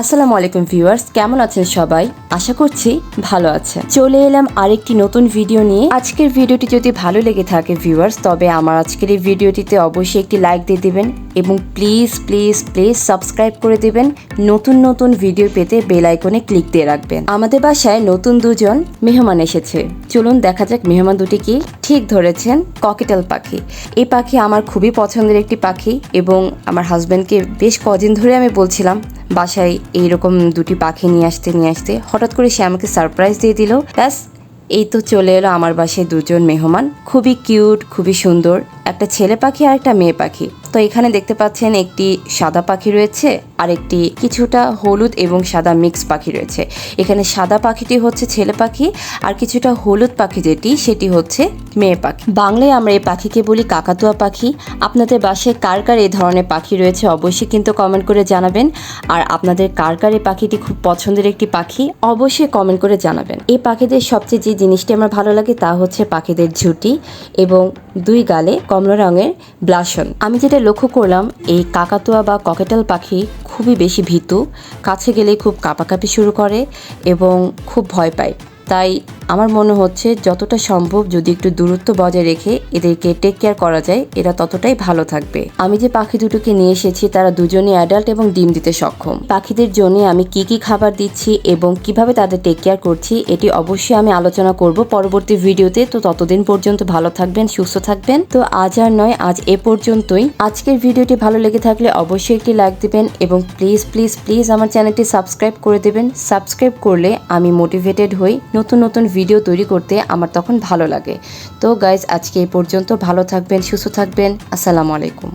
আসসালামু আলাইকুম ভিউয়ার্স, কেমন আছেন সবাই? আশা করছি ভালো আছেন। চলে এলাম আরেকটি নতুন ভিডিও নিয়ে। আজকের ভিডিওটি যদি ভালো লেগে থাকে ভিউয়ার্স, তবে আমার আজকের এই ভিডিওটিতে অবশ্যই একটি লাইক দিয়ে দিবেন এবং প্লিজ প্লিজ প্লিজ সাবস্ক্রাইব করে দিবেন। নতুন নতুন ভিডিও পেতে বেল আইকনে ক্লিক দিয়ে রাখবেন। আমাদের বাসায় নতুন দুজন মেহমান এসেছে, চলুন দেখা যাক মেহমান দুটি কি। ঠিক ধরেছেন, ককেটেল পাখি। এই পাখি আমার খুবই পছন্দের একটি পাখি এবং আমার হাজব্যান্ডকে বেশ কদিন ধরে আমি বলছিলাম বাসায় এইরকম দুটি পাখি নিয়ে আসতে হঠাৎ করে সে আমাকে সারপ্রাইজ দিয়ে দিল। ব্যাস, এই তো চলে এলো আমার বাসায় দুজন মেহমান। খুবই কিউট, খুবই সুন্দর, একটা ছেলে পাখি আর একটা মেয়ে পাখি। তো এখানে দেখতে পাচ্ছেন একটি সাদা পাখি রয়েছে আর একটি কিছুটা হলুদ এবং সাদা মিক্স পাখি রয়েছে। এখানে সাদা পাখিটি হচ্ছে ছেলে পাখি আর কিছুটা হলুদ পাখি সেটি হচ্ছে মেয়ে পাখি। বাংলায় আমরা এই পাখিকে বলি কাকাতুয়া পাখি। আপনাদের বাসায় কার কার এই ধরনের পাখি রয়েছে অবশ্যই কিন্তু কমেন্ট করে জানাবেন। আর আপনাদের কার কার এই পাখিটি খুব পছন্দের একটি পাখি অবশ্যই কমেন্ট করে জানাবেন। এই পাখিদের সবচেয়ে যে জিনিসটি আমার ভালো লাগে তা হচ্ছে পাখিদের ঝুঁটি এবং দুই গালে কমলা রঙের ব্লাশন। আমি যেটা লক্ষ্য করলাম, এই কাকাতুয়া বা ককেটেল পাখি খুবই বেশি ভীতু, কাছে গেলেই খুব কাঁপাকাঁপি শুরু করে এবং খুব ভয় পায়। তাই আমার মনে হচ্ছে যতটা সম্ভব যদি একটু দূরত্ব বজায় রেখে এদেরকে টেক কেয়ার করা যায়, এরা ততটাই ভালো থাকবে। আমি যে পাখি দুটোকে নিয়ে এসেছি তারা দুজনই অ্যাডাল্ট এবং ডিম দিতে সক্ষম। পাখিদের জন্য আমি কি কি খাবার দিচ্ছি এবং কিভাবে তাদের টেক কেয়ার করছি এটি অবশ্যই আমি আলোচনা করব পরবর্তী ভিডিওতে। তো ততদিন পর্যন্ত ভালো থাকবেন, সুস্থ থাকবেন। তো আজ আর নয়, আজ এ পর্যন্তই। আজকের ভিডিওটি ভালো লেগে থাকলে অবশ্যই একটি লাইক দিবেন এবং প্লিজ প্লিজ প্লিজ আমার চ্যানেলটি সাবস্ক্রাইব করে দেবেন। সাবস্ক্রাইব করলে আমি মোটিভেটেড হই নতুন নতুন ভিডিও তৈরি করতে, আমার তখন ভালো লাগে। তো গাইজ, আজকে এই পর্যন্ত। ভালো থাকবেন, সুস্থ থাকবেন। আসসালামু আলাইকুম।